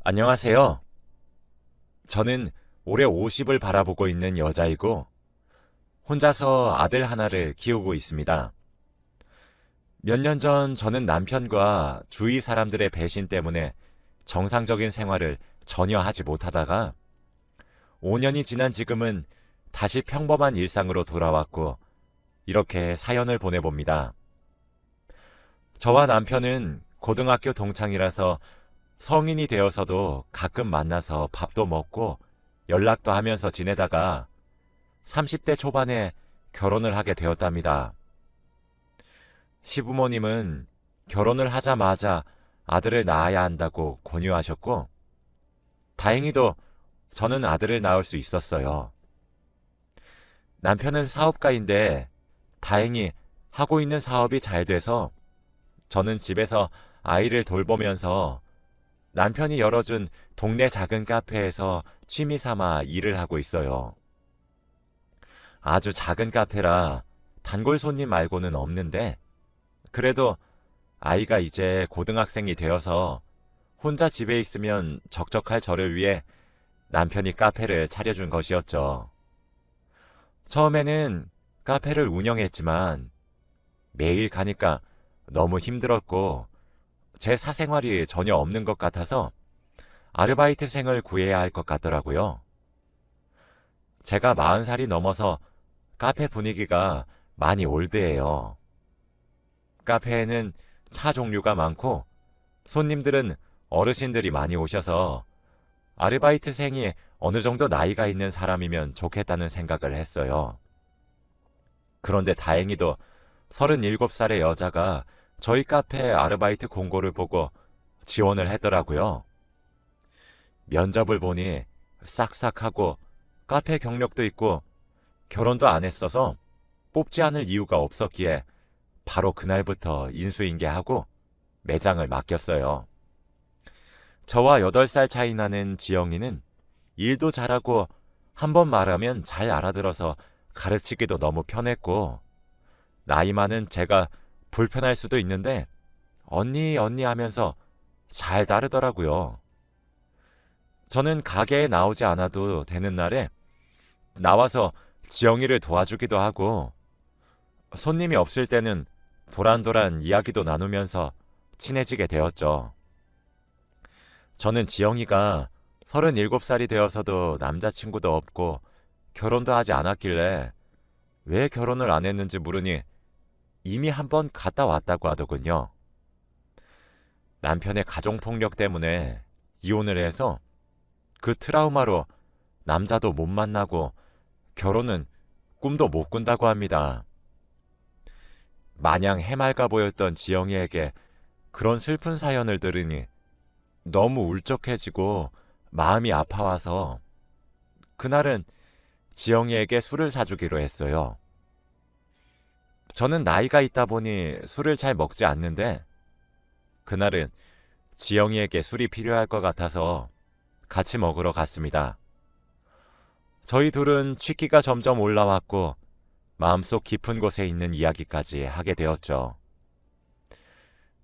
안녕하세요. 저는 올해 50을 바라보고 있는 여자이고, 혼자서 아들 하나를 키우고 있습니다. 몇 년 전 저는 남편과 주위 사람들의 배신 때문에 정상적인 생활을 전혀 하지 못하다가 5년이 지난 지금은 다시 평범한 일상으로 돌아왔고, 이렇게 사연을 보내봅니다. 저와 남편은 고등학교 동창이라서 성인이 되어서도 가끔 만나서 밥도 먹고 연락도 하면서 지내다가 30대 초반에 결혼을 하게 되었답니다. 시부모님은 결혼을 하자마자 아들을 낳아야 한다고 권유하셨고, 다행히도 저는 아들을 낳을 수 있었어요. 남편은 사업가인데 다행히 하고 있는 사업이 잘 돼서 저는 집에서 아이를 돌보면서 남편이 열어준 동네 작은 카페에서 취미 삼아 일을 하고 있어요. 아주 작은 카페라 단골 손님 말고는 없는데, 그래도 아이가 이제 고등학생이 되어서 혼자 집에 있으면 적적할 저를 위해 남편이 카페를 차려준 것이었죠. 처음에는 카페를 운영했지만 매일 가니까 너무 힘들었고 제 사생활이 전혀 없는 것 같아서 아르바이트생을 구해야 할 것 같더라고요. 제가 40살이 넘어서 카페 분위기가 많이 올드해요. 카페에는 차 종류가 많고 손님들은 어르신들이 많이 오셔서 아르바이트생이 어느 정도 나이가 있는 사람이면 좋겠다는 생각을 했어요. 그런데 다행히도 37살의 여자가 저희 카페 아르바이트 공고를 보고 지원을 했더라고요. 면접을 보니 싹싹하고 카페 경력도 있고 결혼도 안 했어서 뽑지 않을 이유가 없었기에 바로 그날부터 인수인계하고 매장을 맡겼어요. 저와 8살 차이 나는 지영이는 일도 잘하고 한 번 말하면 잘 알아들어서 가르치기도 너무 편했고, 나이 많은 제가 불편할 수도 있는데 언니 언니 하면서 잘 따르더라고요. 저는 가게에 나오지 않아도 되는 날에 나와서 지영이를 도와주기도 하고, 손님이 없을 때는 도란도란 이야기도 나누면서 친해지게 되었죠. 저는 지영이가 37살이 되어서도 남자친구도 없고 결혼도 하지 않았길래 왜 결혼을 안 했는지 물으니 이미 한 번 갔다 왔다고 하더군요. 남편의 가정폭력 때문에 이혼을 해서 그 트라우마로 남자도 못 만나고 결혼은 꿈도 못 꾼다고 합니다. 마냥 해맑아 보였던 지영이에게 그런 슬픈 사연을 들으니 너무 울적해지고 마음이 아파와서 그날은 지영이에게 술을 사주기로 했어요. 저는 나이가 있다 보니 술을 잘 먹지 않는데 그날은 지영이에게 술이 필요할 것 같아서 같이 먹으러 갔습니다. 저희 둘은 취기가 점점 올라왔고 마음속 깊은 곳에 있는 이야기까지 하게 되었죠.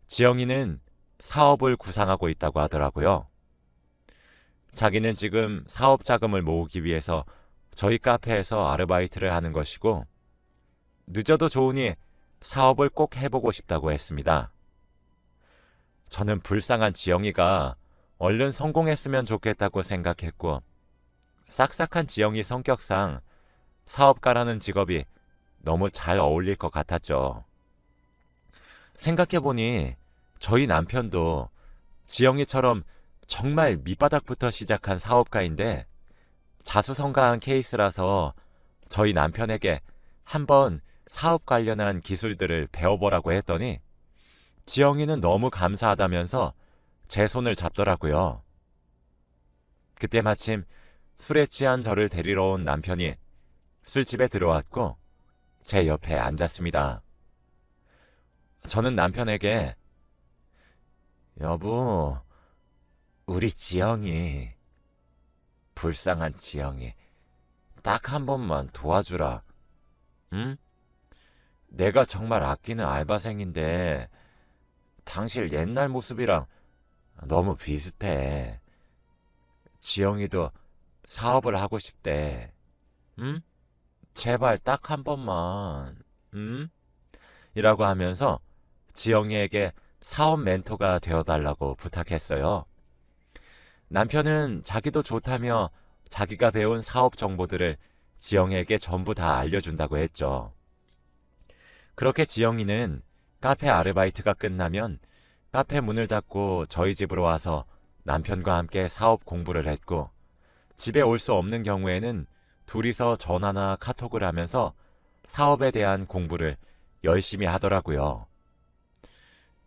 지영이는 사업을 구상하고 있다고 하더라고요. 자기는 지금 사업 자금을 모으기 위해서 저희 카페에서 아르바이트를 하는 것이고, 늦어도 좋으니 사업을 꼭 해보고 싶다고 했습니다. 저는 불쌍한 지영이가 얼른 성공했으면 좋겠다고 생각했고, 싹싹한 지영이 성격상 사업가라는 직업이 너무 잘 어울릴 것 같았죠. 생각해보니 저희 남편도 지영이처럼 정말 밑바닥부터 시작한 사업가인데 자수성가한 케이스라서 저희 남편에게 한번 사업 관련한 기술들을 배워보라고 했더니 지영이는 너무 감사하다면서 제 손을 잡더라고요. 그때 마침 술에 취한 저를 데리러 온 남편이 술집에 들어왔고 제 옆에 앉았습니다. 저는 남편에게 여보, 우리 지영이, 불쌍한 지영이 딱 한 번만 도와주라. 응? 내가 정말 아끼는 알바생인데 당신 옛날 모습이랑 너무 비슷해. 지영이도 사업을 하고 싶대. 응? 제발 딱 한 번만. 응? 이라고 하면서 지영이에게 사업 멘토가 되어달라고 부탁했어요. 남편은 자기도 좋다며 자기가 배운 사업 정보들을 지영이에게 전부 다 알려준다고 했죠. 그렇게 지영이는 카페 아르바이트가 끝나면 카페 문을 닫고 저희 집으로 와서 남편과 함께 사업 공부를 했고, 집에 올 수 없는 경우에는 둘이서 전화나 카톡을 하면서 사업에 대한 공부를 열심히 하더라고요.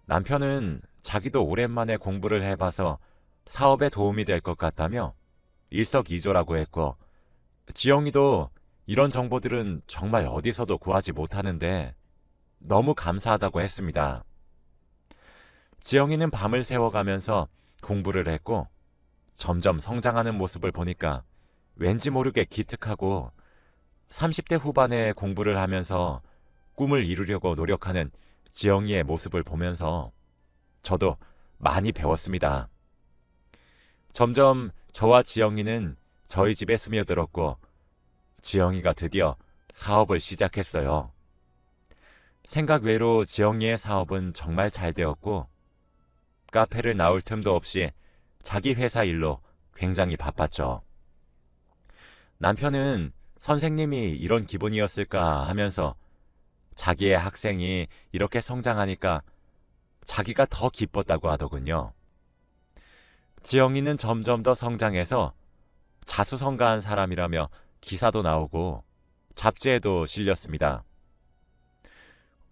남편은 자기도 오랜만에 공부를 해봐서 사업에 도움이 될 것 같다며 일석이조라고 했고, 지영이도 이런 정보들은 정말 어디서도 구하지 못하는데 너무 감사하다고 했습니다. 지영이는 밤을 새워가면서 공부를 했고, 점점 성장하는 모습을 보니까 왠지 모르게 기특하고, 30대 후반에 공부를 하면서 꿈을 이루려고 노력하는 지영이의 모습을 보면서 저도 많이 배웠습니다. 점점 저와 지영이는 저희 집에 스며들었고, 지영이가 드디어 사업을 시작했어요. 생각 외로 지영이의 사업은 정말 잘 되었고, 카페를 나올 틈도 없이 자기 회사 일로 굉장히 바빴죠. 남편은 선생님이 이런 기분이었을까 하면서 자기의 학생이 이렇게 성장하니까 자기가 더 기뻤다고 하더군요. 지영이는 점점 더 성장해서 자수성가한 사람이라며 기사도 나오고 잡지에도 실렸습니다.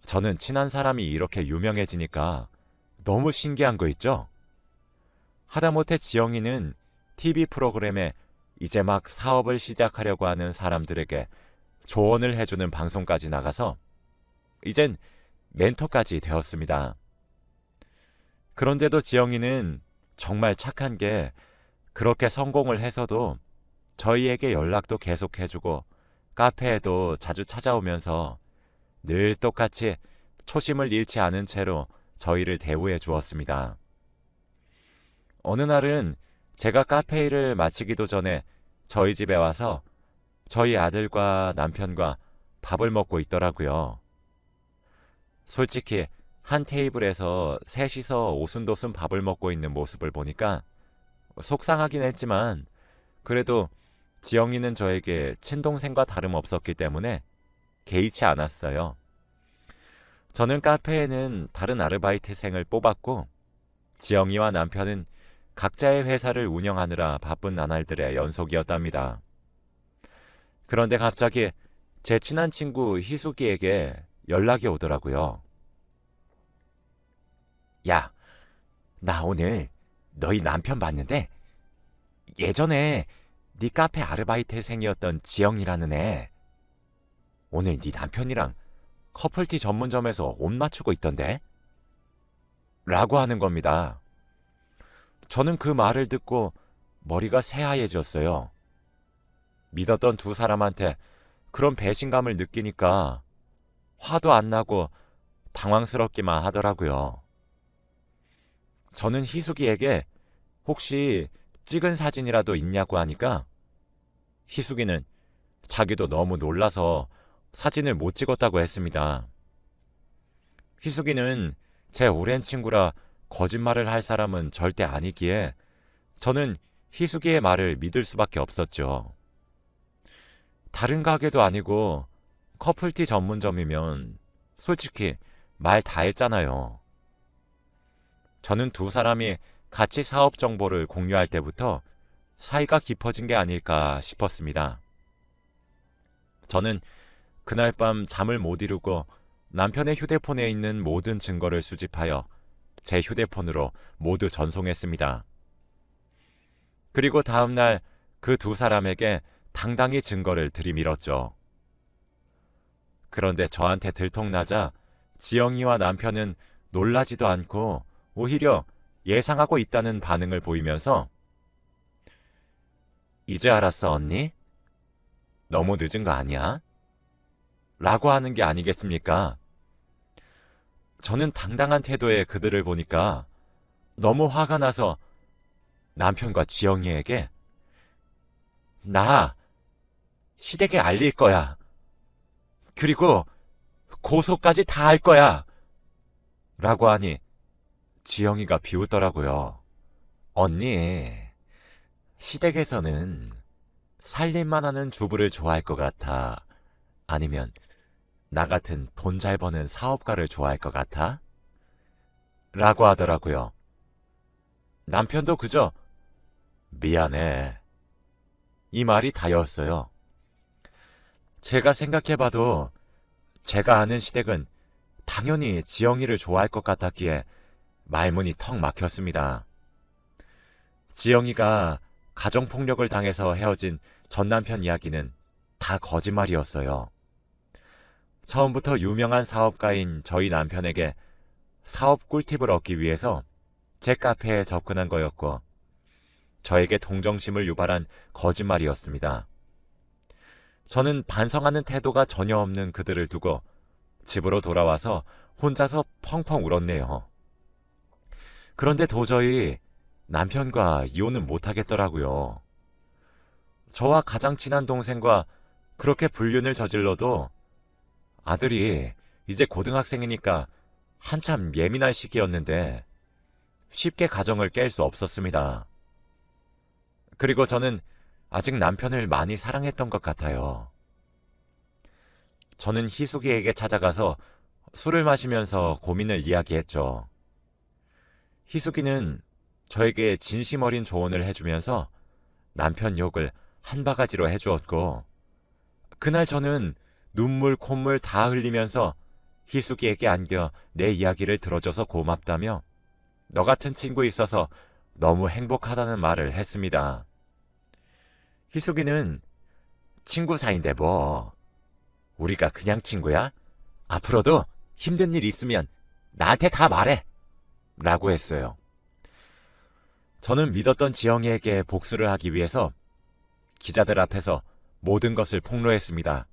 저는 친한 사람이 이렇게 유명해지니까 너무 신기한 거 있죠? 하다못해 지영이는 TV 프로그램에 이제 막 사업을 시작하려고 하는 사람들에게 조언을 해주는 방송까지 나가서 이젠 멘토까지 되었습니다. 그런데도 지영이는 정말 착한 게, 그렇게 성공을 해서도 저희에게 연락도 계속 해주고 카페에도 자주 찾아오면서 늘 똑같이 초심을 잃지 않은 채로 저희를 대우해 주었습니다. 어느 날은 제가 카페 일을 마치기도 전에 저희 집에 와서 저희 아들과 남편과 밥을 먹고 있더라고요. 솔직히 한 테이블에서 셋이서 오순도순 밥을 먹고 있는 모습을 보니까 속상하긴 했지만, 그래도 지영이는 저에게 친동생과 다름없었기 때문에 개의치 않았어요. 저는 카페에는 다른 아르바이트생을 뽑았고, 지영이와 남편은 각자의 회사를 운영하느라 바쁜 나날들의 연속이었답니다. 그런데 갑자기 제 친한 친구 희숙이에게 연락이 오더라고요. 야, 나 오늘 너희 남편 봤는데 예전에 네 카페 아르바이트생이었던 지영이라는 애, 오늘 네 남편이랑 커플티 전문점에서 옷 맞추고 있던데? 라고 하는 겁니다. 저는 그 말을 듣고 머리가 새하얘졌어요. 믿었던 두 사람한테 그런 배신감을 느끼니까 화도 안 나고 당황스럽기만 하더라고요. 저는 희숙이에게 혹시 찍은 사진이라도 있냐고 하니까 희숙이는 자기도 너무 놀라서 사진을 못 찍었다고 했습니다. 희숙이는 제 오랜 친구라 거짓말을 할 사람은 절대 아니기에 저는 희숙이의 말을 믿을 수밖에 없었죠. 다른 가게도 아니고 커플티 전문점이면 솔직히 말 다 했잖아요. 저는 두 사람이 같이 사업 정보를 공유할 때부터 사이가 깊어진 게 아닐까 싶었습니다. 저는 그날 밤 잠을 못 이루고 남편의 휴대폰에 있는 모든 증거를 수집하여 제 휴대폰으로 모두 전송했습니다. 그리고 다음날 그 두 사람에게 당당히 증거를 들이밀었죠. 그런데 저한테 들통나자 지영이와 남편은 놀라지도 않고 오히려 예상하고 있다는 반응을 보이면서 이제 알았어 언니? 너무 늦은 거 아니야? 라고 하는 게 아니겠습니까? 저는 당당한 태도의 그들을 보니까 너무 화가 나서 남편과 지영이에게 나 시댁에 알릴 거야. 그리고 고소까지 다 할 거야. 라고 하니 지영이가 비웃더라고요. 언니, 시댁에서는 살림만 하는 주부를 좋아할 것 같아? 아니면 나 같은 돈 잘 버는 사업가를 좋아할 것 같아? 라고 하더라고요. 남편도 그저 미안해. 이 말이 다였어요. 제가 생각해봐도 제가 아는 시댁은 당연히 지영이를 좋아할 것 같았기에 말문이 턱 막혔습니다. 지영이가 가정폭력을 당해서 헤어진 전 남편 이야기는 다 거짓말이었어요. 처음부터 유명한 사업가인 저희 남편에게 사업 꿀팁을 얻기 위해서 제 카페에 접근한 거였고, 저에게 동정심을 유발한 거짓말이었습니다. 저는 반성하는 태도가 전혀 없는 그들을 두고 집으로 돌아와서 혼자서 펑펑 울었네요. 그런데 도저히 남편과 이혼은 못하겠더라고요. 저와 가장 친한 동생과 그렇게 불륜을 저질러도 아들이 이제 고등학생이니까 한참 예민할 시기였는데 쉽게 가정을 깰 수 없었습니다. 그리고 저는 아직 남편을 많이 사랑했던 것 같아요. 저는 희숙이에게 찾아가서 술을 마시면서 고민을 이야기했죠. 희숙이는 저에게 진심 어린 조언을 해주면서 남편 욕을 한 바가지로 해주었고, 그날 저는 눈물 콧물 다 흘리면서 희숙이에게 안겨 내 이야기를 들어줘서 고맙다며 너 같은 친구 있어서 너무 행복하다는 말을 했습니다. 희숙이는 친구 사이인데 뭐 우리가 그냥 친구야? 앞으로도 힘든 일 있으면 나한테 다 말해 라고 했어요. 저는 믿었던 지영이에게 복수를 하기 위해서 기자들 앞에서 모든 것을 폭로했습니다.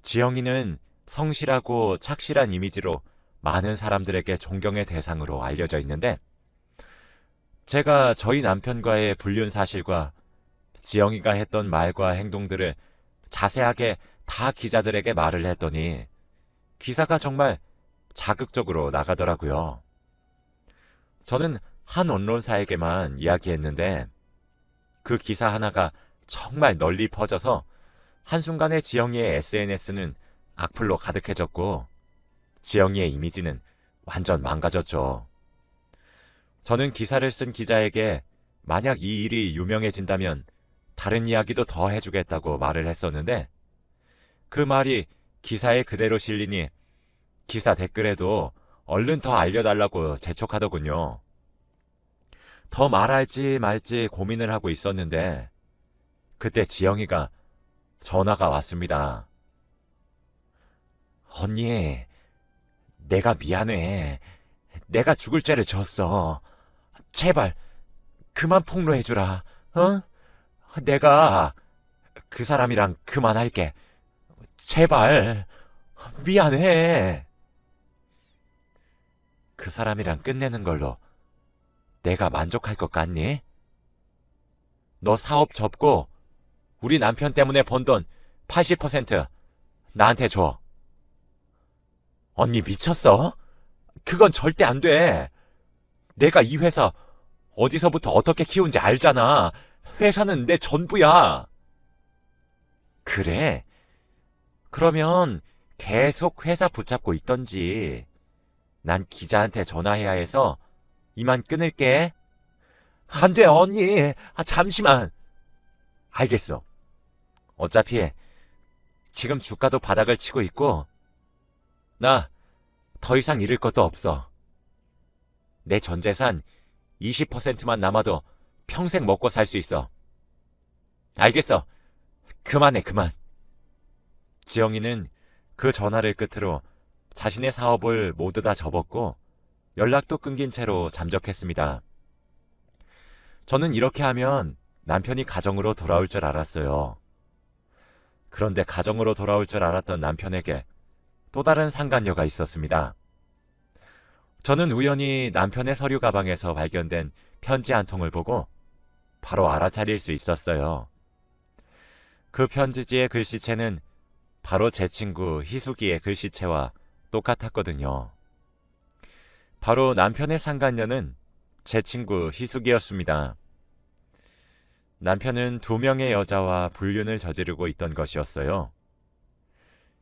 지영이는 성실하고 착실한 이미지로 많은 사람들에게 존경의 대상으로 알려져 있는데, 제가 저희 남편과의 불륜 사실과 지영이가 했던 말과 행동들을 자세하게 다 기자들에게 말을 했더니 기사가 정말 자극적으로 나가더라고요. 저는 한 언론사에게만 이야기했는데 그 기사 하나가 정말 널리 퍼져서 한순간에 지영이의 SNS는 악플로 가득해졌고 지영이의 이미지는 완전 망가졌죠. 저는 기사를 쓴 기자에게 만약 이 일이 유명해진다면 다른 이야기도 더 해주겠다고 말을 했었는데, 그 말이 기사에 그대로 실리니 기사 댓글에도 얼른 더 알려달라고 재촉하더군요. 더 말할지 말지 고민을 하고 있었는데 그때 지영이가 전화가 왔습니다. 언니, 내가 미안해. 내가 죽을 죄를 졌어. 제발 그만 폭로해주라. 어? 내가 그 사람이랑 그만할게. 제발 미안해. 그 사람이랑 끝내는 걸로 내가 만족할 것 같니? 너 사업 접고 우리 남편 때문에 번 돈 80% 나한테 줘. 언니 미쳤어? 그건 절대 안 돼. 내가 이 회사 어디서부터 어떻게 키운지 알잖아. 회사는 내 전부야. 그래? 그러면 계속 회사 붙잡고 있던지. 난 기자한테 전화해야 해서 이만 끊을게. 안 돼, 언니. 잠시만. 알겠어. 어차피 지금 주가도 바닥을 치고 있고 나 더 이상 잃을 것도 없어. 내 전 재산 20%만 남아도 평생 먹고 살 수 있어. 알겠어. 그만해, 그만. 지영이는 그 전화를 끝으로 자신의 사업을 모두 다 접었고 연락도 끊긴 채로 잠적했습니다. 저는 이렇게 하면 남편이 가정으로 돌아올 줄 알았어요. 그런데 가정으로 돌아올 줄 알았던 남편에게 또 다른 상간녀가 있었습니다. 저는 우연히 남편의 서류 가방에서 발견된 편지 한 통을 보고 바로 알아차릴 수 있었어요. 그 편지지의 글씨체는 바로 제 친구 희숙이의 글씨체와 똑같았거든요. 바로 남편의 상간녀는 제 친구 희숙이었습니다. 남편은 2명의 여자와 불륜을 저지르고 있던 것이었어요.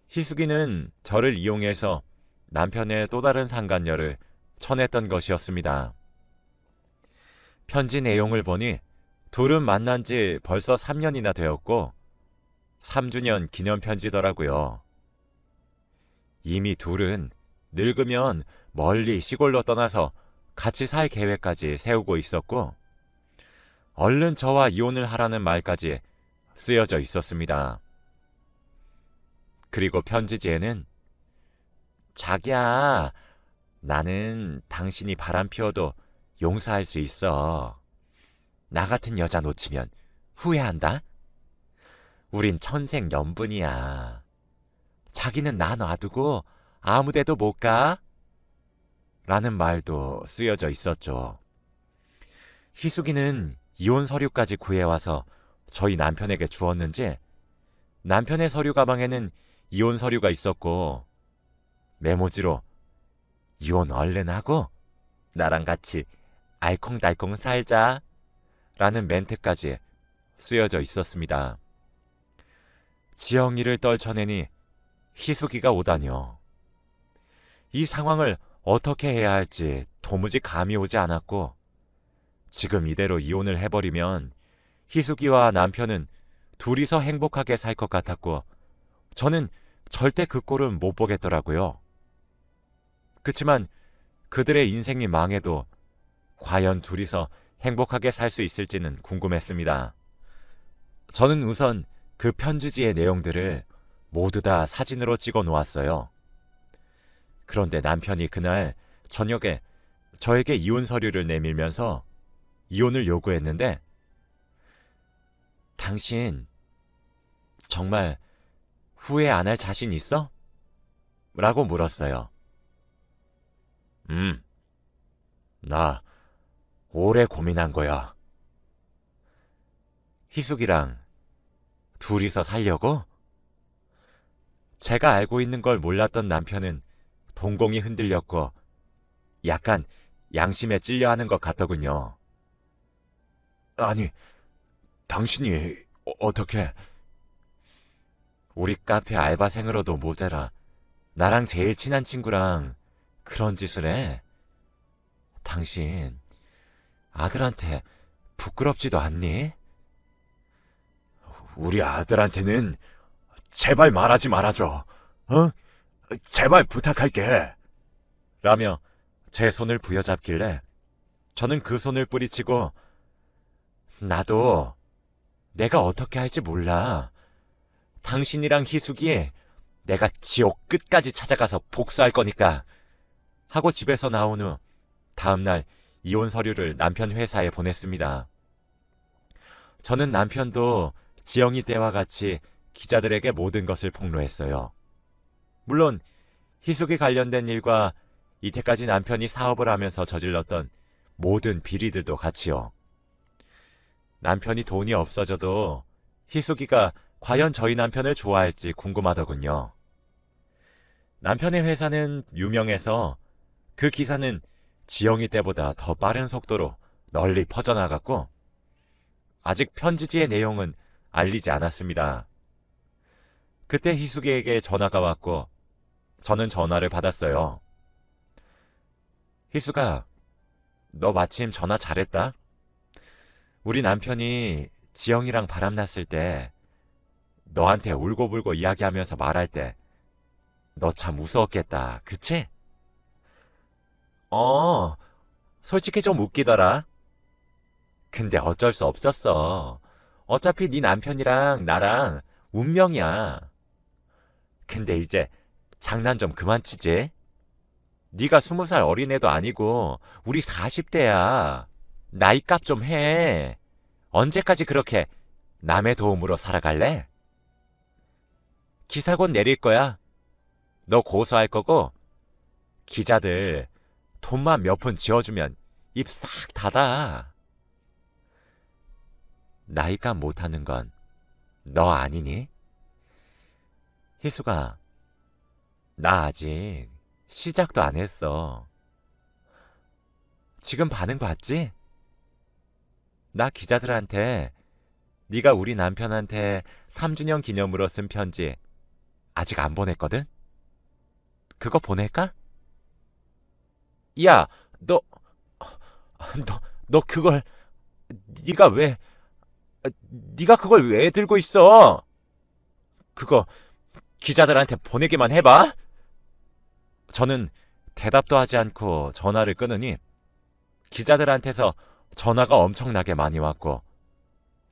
희숙이는 저를 이용해서 남편의 또 다른 상간녀를 쳐냈던 것이었습니다. 편지 내용을 보니 둘은 만난 지 벌써 3년이나 되었고 3주년 기념편지더라고요. 이미 둘은 늙으면 멀리 시골로 떠나서 같이 살 계획까지 세우고 있었고 얼른 저와 이혼을 하라는 말까지 쓰여져 있었습니다. 그리고 편지지에는 자기야, 나는 당신이 바람 피워도 용서할 수 있어. 나 같은 여자 놓치면 후회한다. 우린 천생연분이야. 자기는 나 놔두고 아무데도 못 가? 라는 말도 쓰여져 있었죠. 희숙이는 이혼 서류까지 구해와서 저희 남편에게 주었는지 남편의 서류 가방에는 이혼 서류가 있었고 메모지로 이혼 얼른 하고 나랑 같이 알콩달콩 살자 라는 멘트까지 쓰여져 있었습니다. 지영이를 떨쳐내니 희숙이가 오다뇨. 이 상황을 어떻게 해야 할지 도무지 감이 오지 않았고 지금 이대로 이혼을 해버리면 희숙이와 남편은 둘이서 행복하게 살 것 같았고 저는 절대 그 꼴은 못 보겠더라고요. 그치만 그들의 인생이 망해도 과연 둘이서 행복하게 살 수 있을지는 궁금했습니다. 저는 우선 그 편지지의 내용들을 모두 다 사진으로 찍어 놓았어요. 그런데 남편이 그날 저녁에 저에게 이혼 서류를 내밀면서 이혼을 요구했는데 당신 정말 후회 안 할 자신 있어? 라고 물었어요. 나 오래 고민한 거야. 희숙이랑 둘이서 살려고? 제가 알고 있는 걸 몰랐던 남편은 동공이 흔들렸고 약간 양심에 찔려하는 것 같더군요. 아니, 당신이 어떻게... 우리 카페 알바생으로도 모자라 나랑 제일 친한 친구랑 그런 짓을 해? 당신 아들한테 부끄럽지도 않니? 우리 아들한테는 제발 말하지 말아줘. 어? 제발 부탁할게. 라며 제 손을 부여잡길래 저는 그 손을 뿌리치고 나도 내가 어떻게 할지 몰라. 당신이랑 희숙이 내가 지옥 끝까지 찾아가서 복수할 거니까 하고 집에서 나온 후 다음날 이혼 서류를 남편 회사에 보냈습니다. 저는 남편도 지영이 때와 같이 기자들에게 모든 것을 폭로했어요. 물론 희숙이 관련된 일과 이때까지 남편이 사업을 하면서 저질렀던 모든 비리들도 같이요. 남편이 돈이 없어져도 희숙이가 과연 저희 남편을 좋아할지 궁금하더군요. 남편의 회사는 유명해서 그 기사는 지영이 때보다 더 빠른 속도로 널리 퍼져나갔고 아직 편지지의 내용은 알리지 않았습니다. 그때 희숙이에게 전화가 왔고 저는 전화를 받았어요. 희숙아, 너 마침 전화 잘했다. 우리 남편이 지영이랑 바람났을 때 너한테 울고불고 이야기하면서 말할 때 너 참 무서웠겠다. 그치? 솔직히 좀 웃기더라. 근데 어쩔 수 없었어. 어차피 네 남편이랑 나랑 운명이야. 근데 이제 장난 좀 그만 치지. 네가 20살 어린애도 아니고 우리 40대야. 나이값 좀 해. 언제까지 그렇게 남의 도움으로 살아갈래? 기사 곧 내릴 거야. 너 고소할 거고 기자들 돈만 몇 푼 쥐어주면 입 싹 닫아. 나이값 못하는 건 너 아니니? 희수가, 나 아직 시작도 안 했어. 지금 반응 봤지? 나 기자들한테 네가 우리 남편한테 3주년 기념으로 쓴 편지 아직 안 보냈거든? 그거 보낼까? 야, 너, 너 그걸 네가 왜 네가 그걸 왜 들고 있어? 그거 기자들한테 보내기만 해봐. 저는 대답도 하지 않고 전화를 끊으니 기자들한테서 전화가 엄청나게 많이 왔고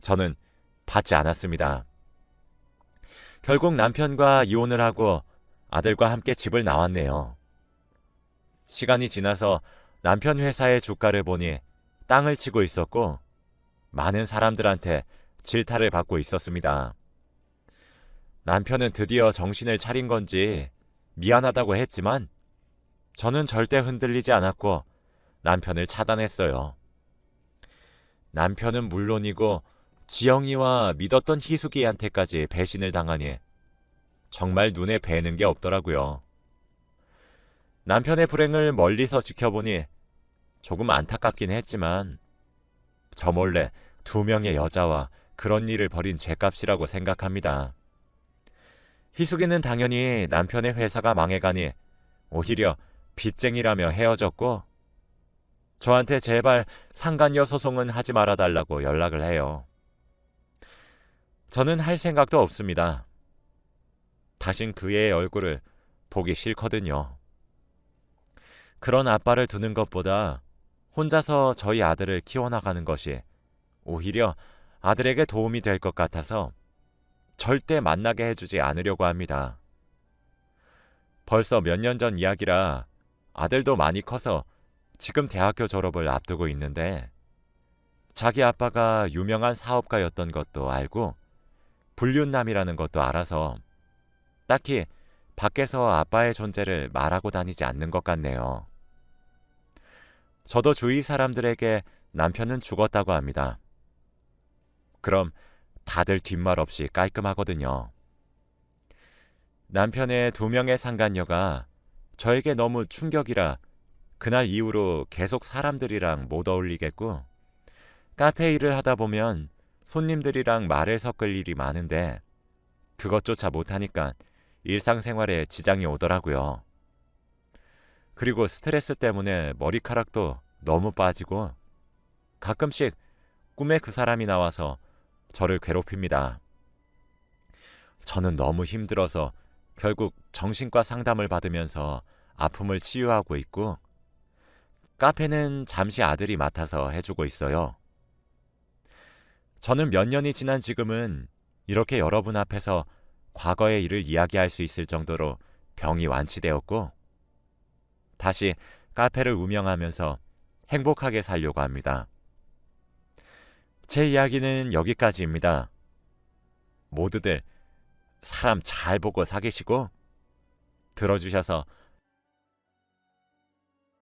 저는 받지 않았습니다. 결국 남편과 이혼을 하고 아들과 함께 집을 나왔네요. 시간이 지나서 남편 회사의 주가를 보니 땅을 치고 있었고 많은 사람들한테 질타를 받고 있었습니다. 남편은 드디어 정신을 차린 건지 미안하다고 했지만 저는 절대 흔들리지 않았고 남편을 차단했어요. 남편은 물론이고 지영이와 믿었던 희숙이한테까지 배신을 당하니 정말 눈에 뵈는 게 없더라고요. 남편의 불행을 멀리서 지켜보니 조금 안타깝긴 했지만 저 몰래 2명의 여자와 그런 일을 벌인 죄값이라고 생각합니다. 희숙이는 당연히 남편의 회사가 망해가니 오히려 빚쟁이라며 헤어졌고 저한테 제발 상간녀 소송은 하지 말아달라고 연락을 해요. 저는 할 생각도 없습니다. 다신 그 애의 얼굴을 보기 싫거든요. 그런 아빠를 두는 것보다 혼자서 저희 아들을 키워나가는 것이 오히려 아들에게 도움이 될 것 같아서 절대 만나게 해주지 않으려고 합니다. 벌써 몇 년 전 이야기라 아들도 많이 커서 지금 대학교 졸업을 앞두고 있는데 자기 아빠가 유명한 사업가였던 것도 알고 불륜남이라는 것도 알아서 딱히 밖에서 아빠의 존재를 말하고 다니지 않는 것 같네요. 저도 주위 사람들에게 남편은 죽었다고 합니다. 그럼 다들 뒷말 없이 깔끔하거든요. 남편의 2명의 상간녀가 저에게 너무 충격이라 그날 이후로 계속 사람들이랑 못 어울리겠고 카페 일을 하다 보면 손님들이랑 말을 섞을 일이 많은데 그것조차 못하니까 일상생활에 지장이 오더라고요. 그리고 스트레스 때문에 머리카락도 너무 빠지고 가끔씩 꿈에 그 사람이 나와서 저를 괴롭힙니다. 저는 너무 힘들어서 결국 정신과 상담을 받으면서 아픔을 치유하고 있고 카페는 잠시 아들이 맡아서 해주고 있어요. 저는 몇 년이 지난 지금은 이렇게 여러분 앞에서 과거의 일을 이야기할 수 있을 정도로 병이 완치되었고 다시 카페를 운영하면서 행복하게 살려고 합니다. 제 이야기는 여기까지입니다. 모두들 사람 잘 보고 사귀시고 들어주셔서